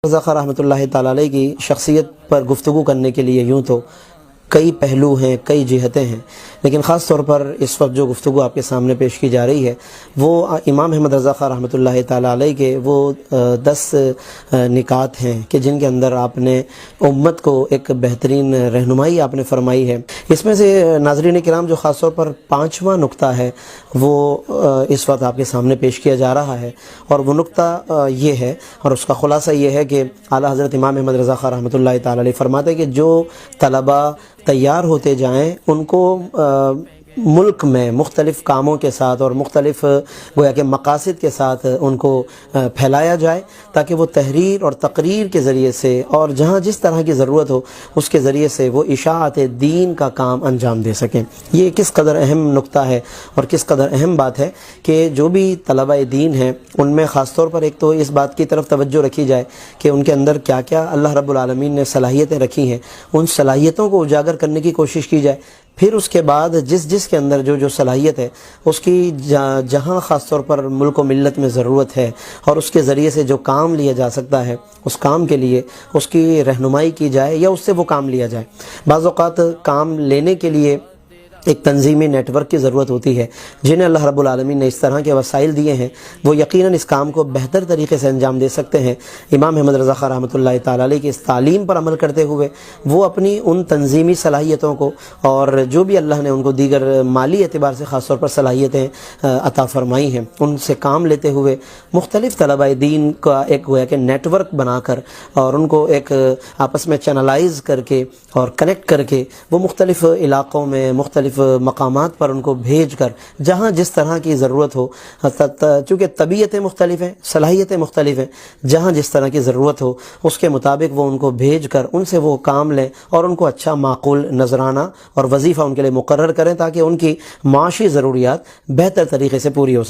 رضا خان رحمۃ اللہ تعالی علیہ کی شخصیت پر گفتگو کرنے کے لیے یوں تو کئی پہلو ہیں، کئی جہتیں ہیں، لیکن خاص طور پر اس وقت جو گفتگو آپ کے سامنے پیش کی جا رہی ہے وہ امام احمد رضا خان رحمۃ اللہ تعالی علیہ کے وہ 10 نکات ہیں کہ جن کے اندر آپ نے امت کو ایک بہترین رہنمائی آپ نے فرمائی ہے۔ اس میں سے ناظرین کرام جو خاص طور پر 5واں نقطہ ہے وہ اس وقت آپ کے سامنے پیش کیا جا رہا ہے، اور وہ نقطہ یہ ہے، اور اس کا خلاصہ یہ ہے کہ اعلیٰ حضرت امام احمد رضا خان رحمۃ اللہ تعالی علیہ فرماتے ہیں کہ جو طلباء تیار ہوتے جائیں ان کو ملک میں مختلف کاموں کے ساتھ اور مختلف گویا کہ مقاصد کے ساتھ ان کو پھیلایا جائے، تاکہ وہ تحریر اور تقریر کے ذریعے سے اور جہاں جس طرح کی ضرورت ہو اس کے ذریعے سے وہ اشاعت دین کا کام انجام دے سکیں۔ یہ کس قدر اہم نقطہ ہے اور کس قدر اہم بات ہے کہ جو بھی طلباء دین ہیں ان میں خاص طور پر ایک تو اس بات کی طرف توجہ رکھی جائے کہ ان کے اندر کیا کیا اللہ رب العالمین نے صلاحیتیں رکھی ہیں، ان صلاحیتوں کو اجاگر کرنے کی کوشش کی جائے۔ پھر اس کے بعد جس کے اندر جو صلاحیت ہے اس کی جہاں خاص طور پر ملک و ملت میں ضرورت ہے اور اس کے ذریعے سے جو کام لیا جا سکتا ہے اس کام کے لیے اس کی رہنمائی کی جائے یا اس سے وہ کام لیا جائے۔ بعض اوقات کام لینے کے لیے ایک تنظیمی نیٹ ورک کی ضرورت ہوتی ہے، جنہیں اللہ رب العالمین نے اس طرح کے وسائل دیے ہیں وہ یقیناً اس کام کو بہتر طریقے سے انجام دے سکتے ہیں۔ امام احمد رضا خان رحمۃ اللہ تعالی علیہ کی اس تعلیم پر عمل کرتے ہوئے وہ اپنی ان تنظیمی صلاحیتوں کو اور جو بھی اللہ نے ان کو دیگر مالی اعتبار سے خاص طور پر صلاحیتیں عطا فرمائی ہیں ان سے کام لیتے ہوئے مختلف طلباء دین کا ایک گویا کہ نیٹ ورک بنا کر اور ان کو ایک آپس میں چینلائز کر کے اور کنیکٹ کر کے وہ مختلف علاقوں میں مختلف مقامات پر ان کو بھیج کر جہاں جس طرح کی ضرورت ہو، چونکہ طبیعتیں مختلف ہیں، صلاحیتیں مختلف ہیں، جہاں جس طرح کی ضرورت ہو اس کے مطابق وہ ان کو بھیج کر ان سے وہ کام لیں اور ان کو اچھا معقول نذرانہ اور وظیفہ ان کے لیے مقرر کریں تاکہ ان کی معاشی ضروریات بہتر طریقے سے پوری ہو سکیں۔